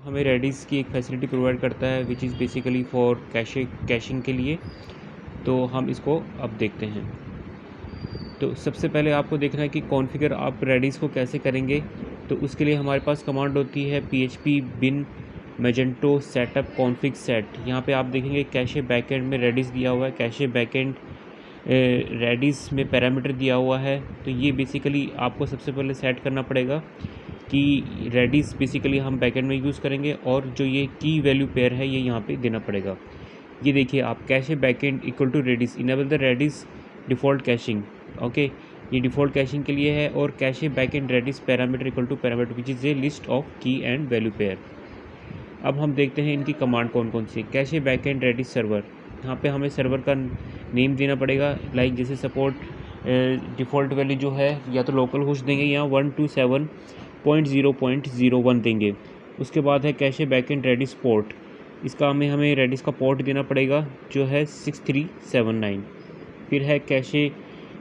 हमें रेडिस की एक फैसिलिटी प्रोवाइड करता है which is basically for caching के लिए। तो हम इसको अब देखते हैं। तो सबसे पहले आपको देखना है कि कॉन्फ़िगर आप रेडिस को कैसे करेंगे। तो उसके लिए हमारे पास कमांड होती है php bin magento setup config set। यहाँ पे आप देखेंगे कैशे बैकएंड में रेडिस दिया हुआ है, कैशे बैकएंड रेडिस में पैरामीटर दिया हुआ है। तो ये बेसिकली आपको सबसे पहले सेट करना पड़ेगा कि रेडिस बेसिकली हम बैकएंड में यूज़ करेंगे और जो ये की वैल्यू पेयर है ये यहाँ पे देना पड़ेगा। ये देखिए आप cache backend equal to Redis enable the Redis default caching. Okay, ये डिफ़ॉल्ट कैशिंग के लिए है। और cache backend Redis parameter equal to parameter which is a list of key and value pair. अब हम देखते हैं इनकी कमांड कौन कौन सी है। कैशे बैकएंड रेडिस सर्वर, यहाँ पे हमें सर्वर का नेम देना पड़ेगा। लाइक जैसे सपोर्ट डिफ़ॉल्ट वैल्यू जो है या तो लोकल होस्ट देंगे या 127.0.01 देंगे। उसके बाद है कैशे बैकएंड रेडिस पोर्ट, इसका हमें रेडिस का पोर्ट देना पड़ेगा जो है 6379। फिर है कैशे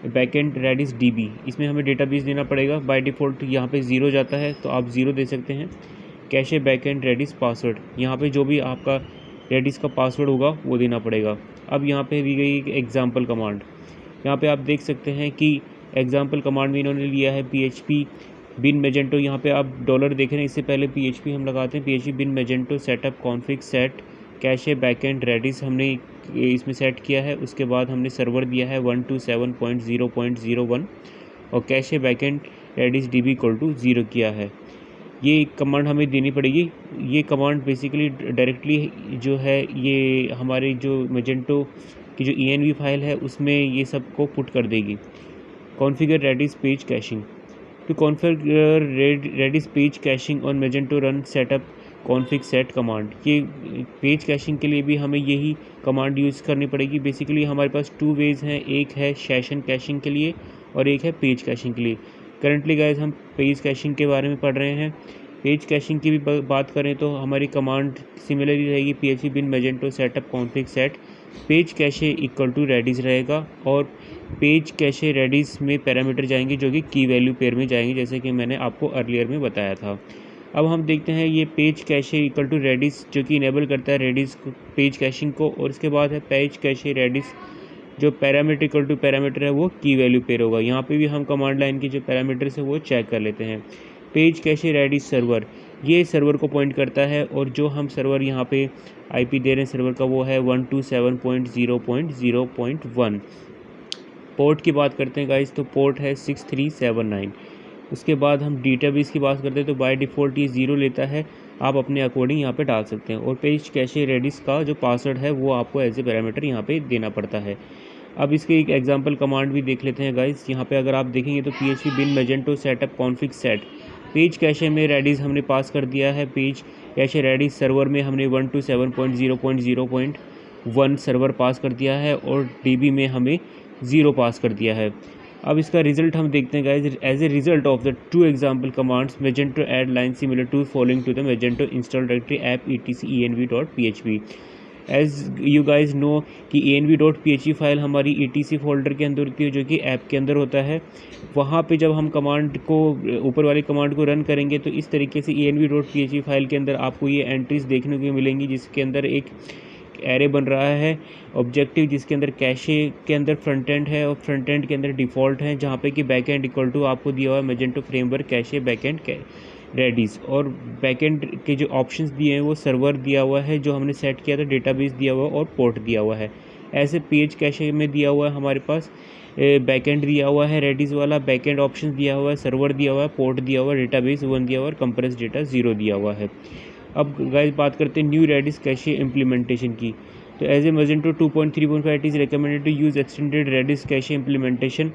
बैकएंड रेडिस डीबी, इसमें हमें डेटाबेस देना पड़ेगा। बाय डिफ़ॉल्ट यहाँ पे 0 जाता है तो आप 0 दे सकते हैं। कैशे बैकएंड रेडिस पासवर्ड, यहाँ पे जो भी आपका रेडिस का पासवर्ड होगा वो देना पड़ेगा। अब यहाँ पे दी गई एक एग्जाम्पल कमांड, यहाँ पे आप देख सकते हैं कि एग्जाम्पल कमांड में इन्होंने लिया है php bin magento। यहाँ पे आप डॉलर देख रहे हैं, इससे पहले php हम लगाते हैं php bin magento setup config set cache backend Redis हमने इसमें सेट किया है। उसके बाद हमने सर्वर दिया है 127.0.01 और cache backend Redis db equal to 0 किया है। ये कमांड हमें देनी पड़ेगी। ये कमांड बेसिकली डायरेक्टली जो है ये हमारे जो मेजेंटो की जो env फाइल है उसमें ये सब को पुट कर देगी। Configure Redis page caching, to configure Redis page caching on Magento run setup config set command. ये पेज कैशिंग के लिए भी हमें यही कमांड यूज़ करनी पड़ेगी। बेसिकली हमारे पास 2 वेज़ हैं, एक है सेशन कैशिंग के लिए और एक है पेज कैशिंग के लिए। करंटली गाइस हम पेज कैशिंग के बारे में पढ़ रहे हैं। पेज कैशिंग की भी बात करें तो हमारी कमांड सिमिलरली रहेगी php bin magento setup config set page cache equal to Redis रहेगा और पेज कैशे रेडिस में पैरामीटर जाएंगे जो कि की वैल्यू पेयर में जाएंगे, जैसे कि मैंने आपको अर्लियर में बताया था। अब हम देखते हैं ये page cache equal to Redis जो कि इनेबल करता है रेडिस पेज कैशिंग को। और इसके बाद है पेज कैशे रेडिस जो पैरामीटर इक्वल टू पैरामीटर है वो की वैल्यू पेयर होगा। यहाँ पे भी हम कमांड लाइन के जो पैरामीटर्स है वो चेक कर लेते हैं। पेज कैशे रेडिस सर्वर, ये सर्वर को पॉइंट करता है और जो हम सर्वर यहाँ पे आईपी दे रहे हैं सर्वर का वो है 127.0.0.1। पोर्ट की बात करते हैं गाइस तो पोर्ट है 6379। उसके बाद हम डेटाबेस की बात करते हैं तो बाय डिफ़ॉल्ट ये 0 लेता है, आप अपने अकॉर्डिंग यहाँ पे डाल सकते हैं। और पेज कैशे रेडिस का जो पासवर्ड है वो आपको एज ए पैरामीटर यहाँ पे देना पड़ता है। अब इसके एक एग्जांपल कमांड भी देख लेते हैं गाइस। यहाँ पे अगर आप देखेंगे तो php bin magento setup config set page cache में रेडिस हमने पास कर दिया है। पेज कैशे रेडिस सर्वर में हमने 127.0.0.1 सर्वर पास कर दिया है और डीबी में हमें 0 पास कर दिया है। अब इसका रिजल्ट हम देखते हैं guys. As a result of the 2 example commands magento add line similar to following to the magento install directory app etc env.php। As you guys know कि env.php फाइल हमारी etc फोल्डर के अंदर होती है जो कि ऐप के अंदर होता है। वहाँ पे जब हम कमांड को ऊपर वाली कमांड को रन करेंगे तो इस तरीके से env.php फाइल के अंदर आपको ये एंट्रीज देखने को मिलेंगी जिसके अंदर एक एरे बन रहा है ऑब्जेक्टिव जिसके अंदर कैशे के अंदर फ्रंट एंड है और फ्रंट एंड के अंदर डिफ़ॉल्ट है जहाँ पे कि बैक एंड इक्वल टू आपको दिया हुआ है Magento framework cache back end Redis. और बैकएंड के जो ऑप्शंस दिए हैं वो सर्वर दिया हुआ है जो हमने सेट किया था, डेटाबेस दिया हुआ है और पोर्ट दिया हुआ है। ऐसे पेज कैशे में दिया हुआ है हमारे पास बैकएंड दिया हुआ है रेडिस वाला, बैकएंड ऑप्शंस दिया हुआ है, सर्वर दिया हुआ है, पोर्ट दिया हुआ है, डेटाबेस 1 दिया हुआ है और कंप्रेस डेटा 0 दिया हुआ है। अब गाइस बात करते हैं न्यू रेडिस कैशे इम्प्लीमेंटेशन की। तो as a Magento 2.3.5 it is recommended to use extended Redis cache implementation.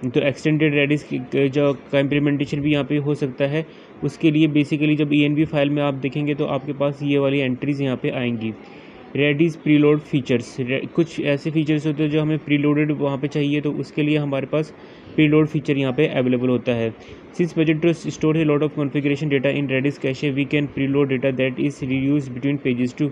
तो एक्सटेंडेड रेडिस जो का इम्प्लीमेंटेशन भी यहाँ पे हो सकता है। उसके लिए बेसिकली जब env फाइल में आप देखेंगे तो आपके पास ये वाली एंट्रीज़ यहाँ पे आएंगी। रेडिस प्रीलोड फीचर्स, कुछ ऐसे फीचर्स होते हैं जो हमें प्रीलोडेड वहाँ पे चाहिए तो उसके लिए हमारे पास प्रीलोड फीचर यहाँ पे अवेलेबल होता है। सिंस मेजेंटो स्टोर है lot of configuration data in Redis cache we can preload data that is reuse between pages to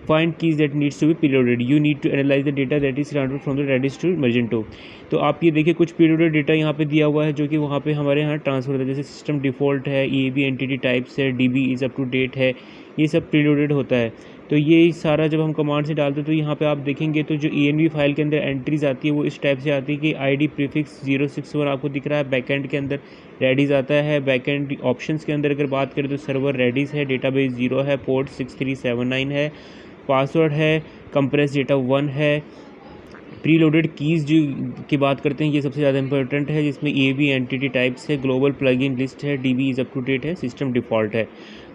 find keys that needs to be preloaded. You need to analyze the data that is transferred from the Redis to Magento. तो आप ये देखिए कुछ preloaded data यहाँ पे दिया हुआ है जो कि वहाँ पे हमारे यहाँ ट्रांसफर होता है, जैसे सिस्टम डिफ़ॉल्ट है, EAB एंटिटी टाइप्स है, DB is up to date है, ये सब preloaded होता है। तो ये सारा जब हम कमांड से डालते हैं तो यहाँ पे आप देखेंगे तो जो env फाइल के अंदर एंट्रीज आती है वो इस टाइप से आती है कि ID प्रीफिक्स 061 आपको दिख रहा है, बैकएंड के अंदर रेडिस आता है, बैकएंड ऑप्शंस के अंदर अगर बात करें तो सर्वर रेडिस है, डेटाबेस 0 है, पोर्ट 6379 है, पासवर्ड है, कंप्रेस डेटा 1 है। प्रीलोडेड कीज़ जो की बात करते हैं ये सबसे ज़्यादा इंपॉर्टेंट है, जिसमें EAB एंटिटी टाइप्स है, ग्लोबल प्लगइन लिस्ट है, DB is up to date है, सिस्टम डिफ़ॉल्ट है,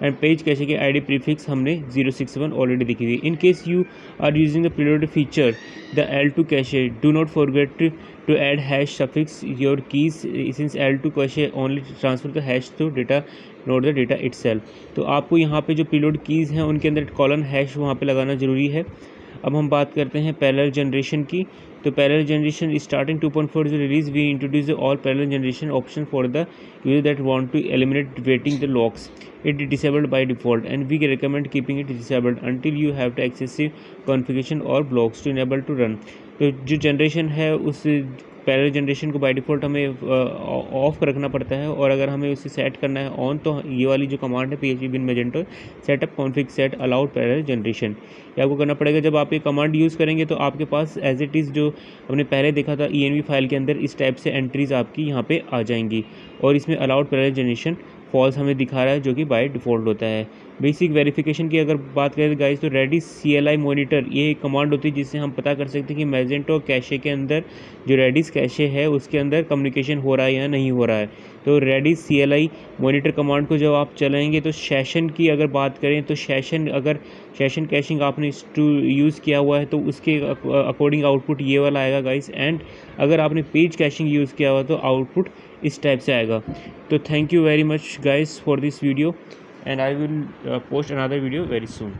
एंड पेज कैशे के ID प्रीफिक्स हमने 061 ऑलरेडी दिखी हुई। In case you are using the preloaded feature the L2 cache, do not forget to add hash suffix your keys since L2 cache only transfer the hash to data not the data itself। तो आपको यहाँ पे जो preload keys हैं उनके अंदर colon hash वहाँ पे लगाना ज़रूरी है। अब हम बात करते हैं पैरेलल जनरेशन की। तो पैरेलल जनरेशन स्टार्टिंग 2.4 जो release we introduce all parallel generation option for the user that want to eliminate waiting the locks. It disabled by default and we recommend keeping it disabled until you have to excessive configuration और blocks to enable to run. तो जो generation है उस parallel generation को by default हमें off रखना पड़ता है, और अगर हमें उसे सेट करना है ऑन तो ये वाली जो कमांड है PHP bin Magento setup config set allowed parallel generation, ये आपको करना पड़ेगा। जब आप ये कमांड यूज़ करेंगे तो आपके पास एज इट इज़ जो हमने पहले देखा था ENV फाइल के अंदर इस टाइप से एंट्रीज़ आपकी यहाँ पे आ जाएंगी, और इसमें अलाउड पैरेलल जनरेशन फॉल्स हमें दिखा रहा है जो कि बाय डिफ़ॉल्ट होता है। बेसिक वेरिफिकेशन की अगर बात करें गाइस तो रेडिस CLI मॉनिटर ये एक कमांड होती है जिससे हम पता कर सकते हैं कि मैजेंटो कैशे के अंदर जो रेडिस कैशे है उसके अंदर कम्युनिकेशन हो रहा है या नहीं हो रहा है। तो रेडिस CLI मॉनिटर कमांड को जब आप चलाएंगे तो सेशन की अगर बात करें तो अगर सेशन कैशिंग आपने यूज़ किया हुआ है तो उसके अकॉर्डिंग आउटपुट ये वाला आएगा गाइस, एंड अगर आपने पेज कैशिंग यूज़ किया हुआ तो आउटपुट इस टाइप से आएगा। तो thank you very much guys for this video, and I will post another video very soon.